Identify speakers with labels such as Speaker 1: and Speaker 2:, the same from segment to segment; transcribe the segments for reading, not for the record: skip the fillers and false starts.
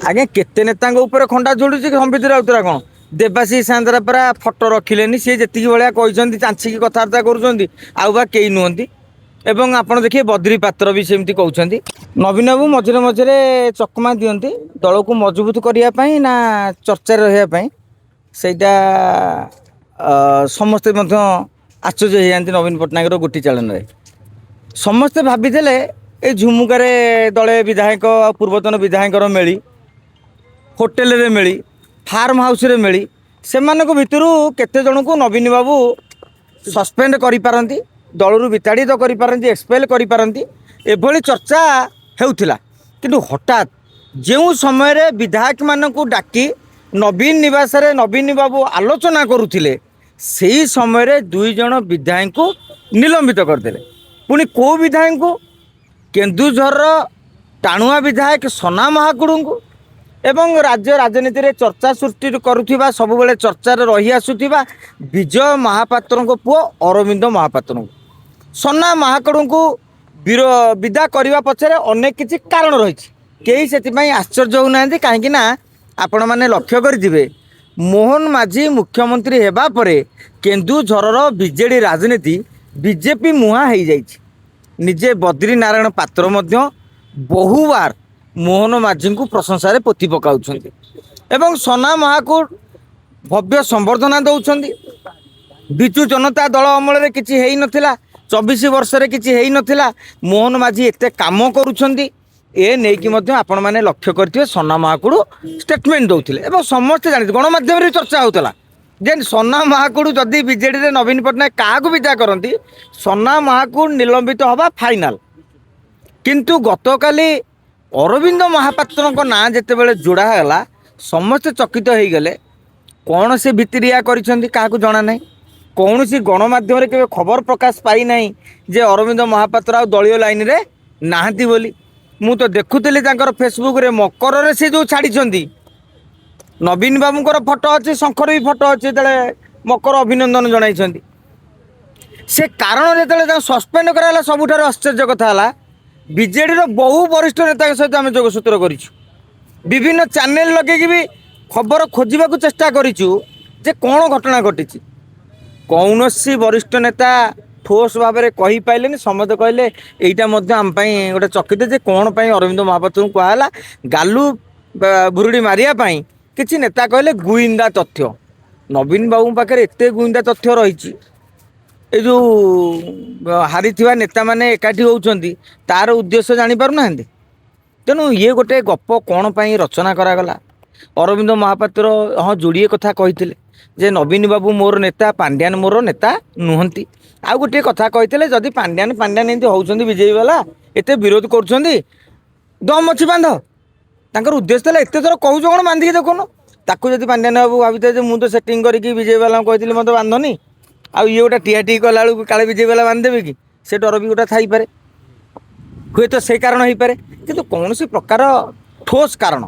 Speaker 1: आज्ञा केते नेता खंडा जोड़ुଛି संबित राउतरा कौन देवाशीष सान्द्रा परा फटो रखिलेनी सी जी भाया कहते चांचिकी कथबार्ता करुँच आउ कई नुहति एवं आपड़ देखिए बद्री पात्र भी सेमती कहते नवीन बाबू मझे मझे चकमा दियंती दल को मजबूत करने ना चर्चा रही सेटा समस्ते आश्चर्य हो जाती नवीन पट्टनायक गोटी चालन समस्ते भाविले ये झुमुकार दले विधायक पूर्वतन विधायक मेली होटेल रे मिली फार्म हाउस रे मिली से भितर केते जन को नवीन बाबू सस्पेंड करि पारंती दलरू विताड़ित करि पारंती एक्सपेल करि पारंती एभली चर्चा हेउथिला किंतु हठात जो समय रे विधायक मानकू डाकी नवीन निवास रे नवीन बाबू आलोचना करुथिले सेही समय रे दुई जन विधायक को निलंबित करदेले पुणी को विधायक को केन्दुझर टाणुआ विधायक सना महाकुड़ू को एवं राज्य राजनीति रे चर्चा सृष्टि करुथिबा सबुबेले चर्चा रही आसुथिबा विजय महापात्र को पुओ अरविंद महापात्र को सना महाकुड़ू को विदा करने पछरे अनेक किछि कारण रही कई से आश्चर्य होना कहीं आपण मैंने लक्ष्य करेंगे मोहन माझी मुख्यमंत्री हेबा परे केन्दुझर बीजेडी राजनीति बीजेपी मुहां हो जाइछि निजे बद्री नारायण पात्र मध्य बहुबार मोहन माझी को प्रशंसा पोथी पकाउछन्ति एवं सना महाकुड़ भव्य संबर्धना दौरान विजु जनता दल अमल किसी है नथिला 24 वर्ष रे किसी है नथिला मोहन माझी एते काम करुछन्ति ए नहीं कि आपण मैंने लक्ष्य करथिबे सना महाकुड़ स्टेटमेंट दौथिले एवं समस्त जानि गणमाध्यम रे चर्चा होतला जे सना महाकुड़ जदि बीजेडी रे नवीन पट्टनायक क्या विदा करती सना महाकुड़ निलंबित हवा फाइनाल किंतु गतकाली अरविंद महापात्र ना जिते बड़े जोड़ा है समस्ते चकित हो गले कौन से भितरिया क्या जना ना कौन सी गणमाध्यम रे केबे खबर प्रकाश पाई ना जे अरविंद महापात्र आ दलीय लाइन रे नाहंती बोली मु तो देखुली फेसबुक रे मकर रे से जो छाड़ी नवीन बाबूर फोटो अच्छे शंकर भी फोटो अच्छे जो मकर अभिनंदन जन से कारण जो सस्पेंड कराला सबुठार आश्चर्य कथा है बीजेडी बहु वरिष्ठ नेता सहित आम जोगसूत्र करूँ विभिन्न चैनल लगे भी खबर खोजा चेष्टा करूँ जे कौन घटना घटी कौन सी वरिष्ठ नेता ठोस भाव में कही पाइले समस्त कहले यहीटा आम गोटे चकित जे कौन अरविंद महापात्र को कहला गालू बुरुड़ी मारियापाई किसी नेता कहले गुइंदा तथ्य नवीन बाबू पाखे एत गुइंदा तथ्य रही ए जो हारी नेता माने एकाठी होउछंती तार उद्देश्य जानी पारु नाहंती तेणु ये गोटे गप कौन पाई रचना करागला अरविंद महापात्र हाँ जोड़िए कथा कही जे नवीन बाबू मोर नेता पांड्यान मोर नेता नुहंती आउ गोटे कथा कही जदि पांड्यान पांड्यान एमती होउछंती बीजेपी वाला एते विरोध करुछंती दम अच्छी बांध तांकर उद्देश्य था एत थर कहूँ कौन बांधिकी देखुन ताकू जदि पांड्यान बाबू भावी जे मुझे सेटिंग करके बीजेपी वाला कही मत बांधनी आउ ये गोटे टीआटी कला काले बीजेपी वाला बांधदेवे कि से डर भी गोटा थी पारे हुए तो से कारण हो पारे कि कौन सी प्रकार ठोस कारण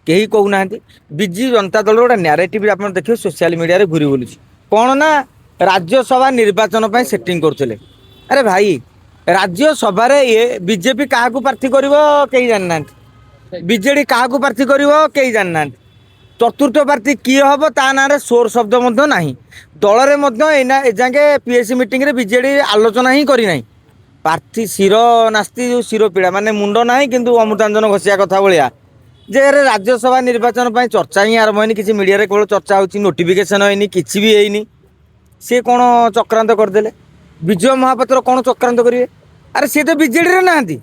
Speaker 1: कहीं कहूना विजु जनता दल गोटे न्यारेटिव आप देखिए सोशल मीडिया रे घूरी बुलूँ कौन ना राज्यसभा निर्वाचन पर सेटिंग करते अरे भाई राज्यसभा ये बीजेपी क्या प्रार्थी कर कहीं जाना बीजेडी क्या प्रार्थी कर कहीं जाना चतुर्थ प्रार्थी किए हम ता ना सोर शब्द ना दल में एजागे पीएससी मीटिंग रे बीजेडी आलोचना ही करना प्रार्थी शिर नास्ती जो शिर पीड़ा माने मुंड ना कि अमृतांजन घसिया कथा भाया जे राज्यसभा निर्वाचन पर चर्चा ही आरंभ होनी किसी मीडिया रे केवल चर्चा होची नोटिफिकेशन होनी किसी भी होनी सी कौन चक्रांत करदे विजय महापात्र कौन चक्रांत करेंगे अरे सी तो बीजेडी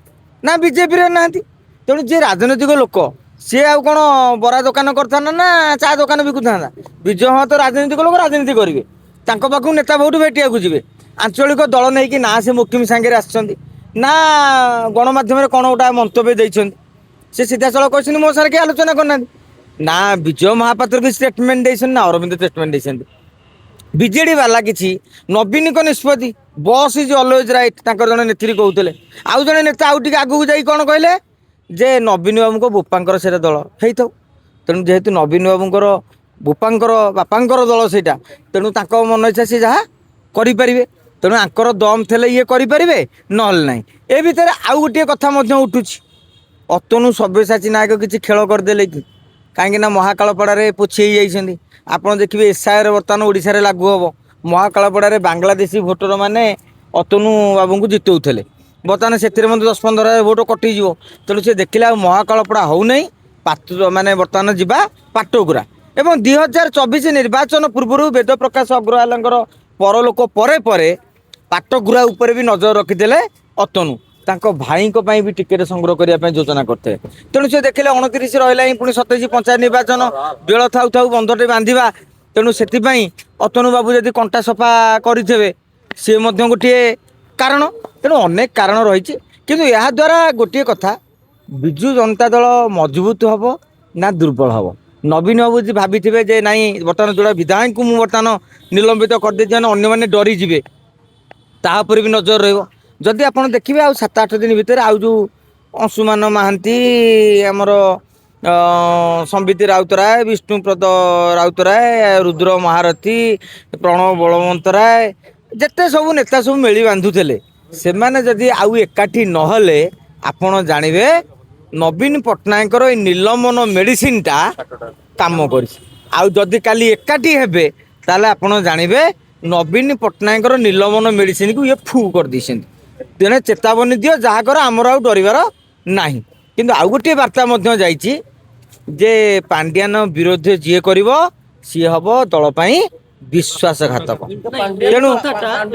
Speaker 1: ना बीजेपी रे ना तेणु जे राजनैतिक लोक सी आउ कौन बरा दुकान करता ना चा दुकान बिकुता विजय हाँ तो राजनीतिक लोक राजनीति करेंगे पाख नेता बहुत भेटिया जी आंचलिक दल नहीं कि ना से मुख्यमी सांगे आसछंती ना गणमाध्यम कौन गोटा मंतव्य देइछंती से सीधा सड़क कहते मो सारे किए आलोचना करना ना विजय महापात्र भी स्टेटमेंट देइछन ना अरविंद स्टेटमेंट देइछन बीजेडी वाला किसी नवीन को निष्पत्ति बस इज ऑलवेज राइट जड़े नेत्री कहते आउ जड़े नेता आउ टे आगू जा कौन कहले जे नवीन बाबू को बोपांकर से दल हो तेणु जेहेतु नवीन बाबूर बोपांकर बापांकर दल से तेणु मन इच्छा सी जहाँ करें तेणु आंकर दम थे ये करें ना ए भितर आउ गोटे कथा उठुची अतनु सब्यसाची नायक किसी खेल करदे कि କାହିଁକିନା ମହାକାଳପଡ଼ାରେ ପୋଛି ହେଇଯାଇଛନ୍ତି। ଆପଣ ଦେଖିବେ ଏସ୍ଆଇଆର୍ ବର୍ତ୍ତମାନ ଓଡ଼ିଶାରେ ଲାଗୁ ହେବ। ମହାକାଳପଡ଼ାରେ ବାଂଲାଦେଶୀ ଭୋଟର ମାନେ ଅତନୁ ବାବୁଙ୍କୁ ଜିତଉଥିଲେ, ବର୍ତ୍ତମାନ ସେଥିରେ ମଧ୍ୟ 10-15 ଭୋଟ କଟିଯିବ। ତେଣୁ ସେ ଦେଖିଲେ ଆଉ ମହାକାଳପଡ଼ା ହେଉନାହିଁ, ମାନେ ବର୍ତ୍ତମାନ ଯିବା ପାଟକୁରା। ଏବଂ 2024 ନିର୍ବାଚନ ପୂର୍ବରୁ ବେଦପ୍ରକାଶ ଅଗ୍ରୱାଲଙ୍କର ପରଲୋକ ପରେ ପରେ ପାଟକୁରା ଉପରେ ବି ନଜର ରଖିଥିଲେ ଅତନୁ। ତାଙ୍କ ଭାଇଙ୍କ ପାଇଁ ବି ଟିକେଟ ସଂଗ୍ରହ କରିବା ପାଇଁ ଯୋଜନା କରିଥିଲେ। ତେଣୁ ସେ ଦେଖିଲେ 29 ରହିଲା ହିଁ, ପୁଣି 27 ପଞ୍ଚାୟତ ନିର୍ବାଚନ, ବେଳ ଥାଉ ଥାଉ ବନ୍ଧଟେ ବାନ୍ଧିବା। ତେଣୁ ସେଥିପାଇଁ ଅତନୁ ବାବୁ ଯଦି କଣ୍ଟା ସଫା କରିଥିବେ, ସିଏ ମଧ୍ୟ ଗୋଟିଏ କାରଣ। ତେଣୁ ଅନେକ କାରଣ ରହିଛି, କିନ୍ତୁ ଏହାଦ୍ୱାରା ଗୋଟିଏ କଥା, ବିଜୁ ଜନତା ଦଳ ମଜବୁତ ହେବ ନା ଦୁର୍ବଳ ହେବ। ନବୀନ ବାବୁ ଯଦି ଭାବିଥିବେ ଯେ ନାଇଁ ବର୍ତ୍ତମାନ ଯୋଉଟା ବିଧାୟକଙ୍କୁ ମୁଁ ବର୍ତ୍ତମାନ ନିଲମ୍ବିତ କରିଦେଇଛି, ମାନେ ଅନ୍ୟମାନେ ଡରିଯିବେ, ତା ଉପରେ ବି ନଜର ରହିବ। ଯଦି ଆପଣ ଦେଖିବେ ଆଉ 7-8 ଦିନ ଭିତରେ ଆଉ ଯେଉଁ ଅଂଶୁମାନ ମହାନ୍ତି, ଆମର ସମ୍ବିତ ରାଉତରାୟ, ବିଷ୍ଣୁପ୍ରଦ ରାଉତରାୟ, ରୁଦ୍ର ମହାରଥୀ, ପ୍ରଣବ ବଳବନ୍ତରାୟ, ଯେତେ ସବୁ ନେତା ସବୁ ମେଳି ବାନ୍ଧୁଥିଲେ, ସେମାନେ ଯଦି ଆଉ ଏକାଠି ନହେଲେ ଆପଣ ଜାଣିବେ ନବୀନ ପଟ୍ଟନାୟକଙ୍କର ଏଇ ନିଲମ୍ବନ ମେଡ଼ିସିନଟା କାମ କରିଛି। ଆଉ ଯଦି କାଲି ଏକାଠି ହେବେ, ତାହେଲେ ଆପଣ ଜାଣିବେ ନବୀନ ପଟ୍ଟନାୟକଙ୍କର ନିଲମ୍ବନ ମେଡ଼ିସିନକୁ ଇଏ ଫୁ କରିଦେଇଛନ୍ତି। ତେଣେ ଚେତାବନୀ ଦିଅ, ଯାହା କର ଆମର ଆଉ ଡରିବାର ନାହିଁ। କିନ୍ତୁ ଆଉ ଗୋଟିଏ ବାର୍ତ୍ତା ମଧ୍ୟ ଯାଇଛି ଯେ ପାଣ୍ଡିଆନ ବିରୋଧ ଯିଏ କରିବ ସିଏ ହେବ ଦଳ ପାଇଁ ବିଶ୍ୱାସଘାତକ। ତେଣୁ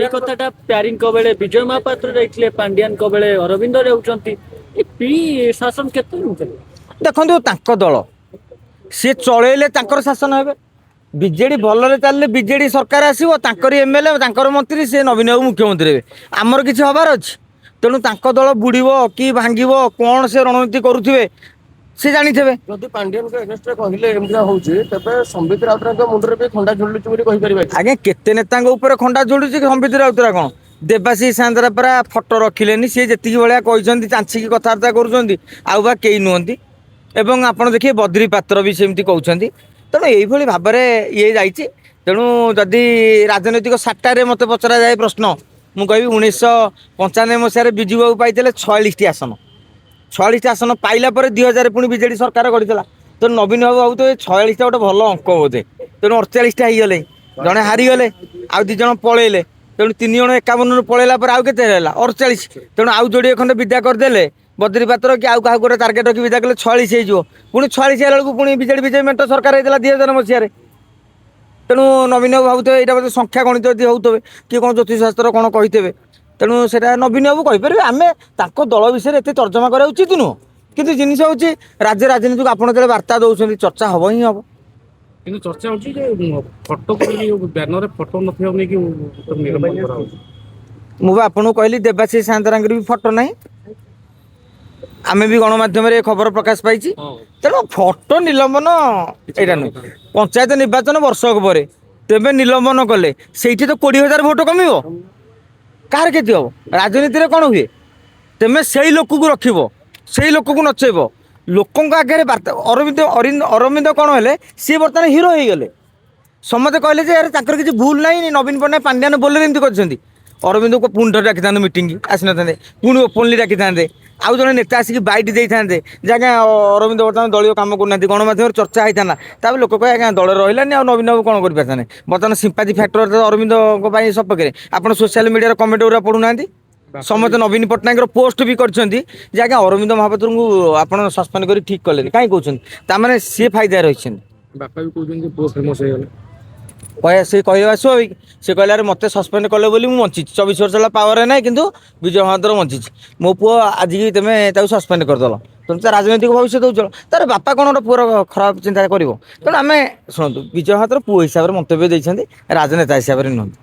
Speaker 2: ଏଇ କଥାଟା ପ୍ୟାରୀଙ୍କ ବେଳେ ବିଜୟ ମହାପାତ୍ର ଯାଇଥିଲେ, ପାଣ୍ଡିଆନଙ୍କ ବେଳେ ଅରବିନ୍ଦ ଯାଉଛନ୍ତି। ଶାସନ କେତେ ନେଉଥିଲେ?
Speaker 1: ଦେଖନ୍ତୁ, ତାଙ୍କ ଦଳ ସିଏ ଚଳେଇଲେ ତାଙ୍କର ଶାସନ ହେବେ। ବିଜେଡି ଭଲରେ ଚାଲିଲେ ବିଜେଡି ସରକାର ଆସିବ, ତାଙ୍କରି ଏମଏଲଏ, ତାଙ୍କର ମନ୍ତ୍ରୀ, ସେ ନବୀନ ବାବୁ ମୁଖ୍ୟମନ୍ତ୍ରୀ ହେବେ। ଆମର କିଛି ହବାର ଅଛି? ତେଣୁ ତାଙ୍କ ଦଳ ବୁଡ଼ିବ କି ଭାଙ୍ଗିବ, କ'ଣ ସେ ରଣନୀତି କରୁଥିବେ ସେ ଜାଣିଥିବେ।
Speaker 2: ଯଦି ପାଣ୍ଡିଆନଙ୍କ ଏଗେନ୍ଷ୍ଟରେ କହିଲେ ଏମିତିଆ ହଉଛି, ତେବେ ସମ୍ବିତ ରାଉତରାୟଙ୍କ ମୁଣ୍ଡରେ ବି ଖଣ୍ଡା ଝୁଲୁଛି ବୋଲି କହିପାରିବା।
Speaker 1: ଆଜ୍ଞା, କେତେ ନେତାଙ୍କ ଉପରେ ଖଣ୍ଡା ଝୁଲୁଛି କି ସମ୍ବିତ ରାଉତରାୟ କ'ଣ? ଦେବାଶିଷ ସାନ୍ତରା ପରା ଫଟୋ ରଖିଲେନି, ସିଏ ଯେତିକି ଭଳିଆ କହିଛନ୍ତି ଚାଞ୍ଚିକି କଥାବାର୍ତ୍ତା କରୁଛନ୍ତି, ଆଉ ବା କେହି ନୁହନ୍ତି। ଏବଂ ଆପଣ ଦେଖିବେ ବଦ୍ରି ପାତ୍ର ବି ସେମିତି କହୁଛନ୍ତି। ତେଣୁ ଏଇଭଳି ଭାବରେ ଇଏ ଯାଇଛି। ତେଣୁ ଯଦି ରାଜନୈତିକ ସାଟାରେ ମୋତେ ପଚରାଯାଏ ପ୍ରଶ୍ନ, ମୁଁ କହିବି 1995 ମସିହାରେ ବିଜୁବାବୁ ପାଇଥିଲେ 46ଟି ଆସନ। 46ଟି ଆସନ ପାଇଲା ପରେ 2000 ପୁଣି ବିଜେଡି ସରକାର କରିଥିଲା। ତେଣୁ ନବୀନ ବାବୁ ଭାବୁଥିବେ 46ଟା ଗୋଟେ ଭଲ ଅଙ୍କ ବୋଧେ, ତେଣୁ 48ଟା ହେଇଗଲେ, ଜଣେ ହାରିଗଲେ, ଆଉ 2 ଜଣ ପଳେଇଲେ। ତେଣୁ 3 ଜଣ 51ରୁ ପଳେଇଲା ପରେ ଆଉ କେତେ ରହିଲା? 48। ତେଣୁ ଆଉ ଯୋଡ଼ିଏ ଖଣ୍ଡେ ବିଦା କରିଦେଲେ, ବଦ୍ରି ପାତ୍ର କି ଆଉ କାହାକୁ ଗୋଟେ ଟାର୍ଗେଟ ରଖି ବିଦା କଲେ 46 ହେଇଯିବ। ପୁଣି 46 ହେଲା ବେଳକୁ ପୁଣି ବିଜେଡି ବିଜେପି ମେଣ୍ଟ ସରକାର ହେଇଥିଲା 2000 ମସିହାରେ। ତେଣୁ ନବୀନ ବାବୁ ଭାବୁଥିବେ ଏଇଟା ବୋଧେ ସଂଖ୍ୟା ଗଣିତ ଯଦି ହେଉଥିବେ, କିଏ କ'ଣ ଜ୍ୟୋତିଷ ଶାସ୍ତ୍ର କ'ଣ କହିଥିବେ। ତେଣୁ ସେଇଟା ନବୀନ ବାବୁ କହିପାରିବେ। ଆମେ ତାଙ୍କ ଦଳ ବିଷୟରେ ଏତେ ତର୍ଜମା କରିବା ଉଚିତ ନୁହଁ। କିନ୍ତୁ ଜିନିଷ ହେଉଛି, ରାଜ୍ୟ ରାଜନୀତିକୁ ଆପଣ ଯେତେବେଳେ ବାର୍ତ୍ତା ଦେଉଛନ୍ତି, ଚର୍ଚ୍ଚା ହେବ ହିଁ ହେବ।
Speaker 2: କିନ୍ତୁ ଚର୍ଚ୍ଚା ହଉଛି ଯେ ଫଟୋ ବ୍ୟାନରରେ ଫଟୋ ନଥିବାକୁ ନେଇକି ନିଲମ୍ବନ କରାହଉଛି।
Speaker 1: ମୁଁ ବା ଆପଣଙ୍କୁ କହିଲି ଦେବାଶିଷ ସାନ୍ତରାଙ୍କର ବି ଫଟୋ ନାହିଁ। ଆମେ ବି ଗଣମାଧ୍ୟମରେ ଖବର ପ୍ରକାଶ ପାଇଛି। ତେଣୁ ଫଟୋ ନିଲମ୍ବନ ଏଇଟା ନୁହେଁ। ପଞ୍ଚାୟତ ନିର୍ବାଚନ ବର୍ଷକ ପରେ ତେବେ ନିଲମ୍ବନ କଲେ ସେଇଠି ତ 20,000 ଭୋଟ କମିବ। କାହାର କ୍ଷତି ହେବ? ରାଜନୀତିରେ କ'ଣ ହୁଏ? ତେମେ ସେଇ ଲୋକକୁ ରଖିବ, ସେଇ ଲୋକକୁ ନଚେଇବ, ଲୋକଙ୍କ ଆଗରେ ବାର୍ତ୍ତା। ଅରବିନ୍ଦ କ'ଣ ହେଲେ, ସିଏ ବର୍ତ୍ତମାନ ହିରୋ ହେଇଗଲେ। ସମସ୍ତେ କହିଲେ ଯେ ଆରେ ତାଙ୍କର କିଛି ଭୁଲ ନାହିଁ, ନବୀନ ପଟ୍ଟନାୟକ ପାଣ୍ଡିଆନ ବୋଲରେ ଏମିତି କରିଛନ୍ତି। ଅରବିନ୍ଦକୁ ପୁଣି ଥରେ ଡାକିଥାନ୍ତେ ମିଟିଂ, ଆସିନଥାନ୍ତେ। ପୁଣି ଓପନଲି ଡାକିଥାନ୍ତେ, ଆଉ ଜଣେ ନେତା ଆସିକି ବାଇଟ୍ ଦେଇଥାନ୍ତେ ଯେ ଆଜ୍ଞା ଅରବିନ୍ଦ ବର୍ତ୍ତମାନ ଦଳୀୟ କାମ କରୁନାହାନ୍ତି, ଗଣମାଧ୍ୟମରେ ଚର୍ଚ୍ଚା ହେଇଥାନ୍ତା। ତାପରେ ଲୋକ କହେ ଆଜ୍ଞା ଦଳରେ ରହିଲାନି, ଆଉ ନବୀନ ବାବୁ କ'ଣ କରିପାରିଥାନ୍ତେ। ବର୍ତ୍ତମାନ ସିମ୍ପାଥି ଫ୍ୟାକ୍ଟର ଅରବିନ୍ଦଙ୍କ ପାଇଁ ସପକ୍ଷରେ। ଆପଣ ସୋସିଆଲ ମିଡ଼ିଆର କମେଣ୍ଟ ଗୁଡ଼ା ପଢ଼ୁନାହାନ୍ତି। ସମସ୍ତେ ନବୀନ ପଟ୍ଟନାୟକର ପୋଷ୍ଟ ବି କରିଛନ୍ତି ଯେ ଆଜ୍ଞା ଅରବିନ୍ଦ ମହାପାତ୍ରଙ୍କୁ ଆପଣ ସସ୍ପେଣ୍ଡ କରି ଠିକ୍ କଲେନି, କାହିଁ କହୁଛନ୍ତି? ତାମାନେ ସିଏ ଫାଇଦାରେ ରହିଛନ୍ତି।
Speaker 2: ବାପା ବି କହୁଛନ୍ତି ପୁଅ ଫେମସ୍ ହେଇଗଲେ।
Speaker 1: ସେ କହିବା ସ୍ୱାଭାବିକ। ସେ କହିଲା ଆରେ ମୋତେ ସସ୍ପେଣ୍ଡ କଲେ ବୋଲି ମୁଁ ବଞ୍ଚିଛି, 24 ବର୍ଷ ହେଲା ପାୱାରରେ ନାହିଁ, କିନ୍ତୁ ବିଜୟ ମହାପାତ୍ର ବଞ୍ଚିଛି। ମୋ ପୁଅ ଆଜିକି ତୁମେ ତାକୁ ସସ୍ପେଣ୍ଡ କରିଦେଲ, ତେଣୁ ତା ରାଜନୈତିକ ଭବିଷ୍ୟତ ଉଜ୍ଜଳ। ତାର ବାପା କ'ଣ ଗୋଟେ ପୁଅର ଖରାପ ଚିନ୍ତା କରିବ? ତେଣୁ ଆମେ ଶୁଣନ୍ତୁ, ବିଜୟ ମହାପାତ୍ର ପୁଅ ହିସାବରେ ମନ୍ତବ୍ୟ ଦେଇଛନ୍ତି, ରାଜନେତା ହିସାବରେ ନୁହନ୍ତି।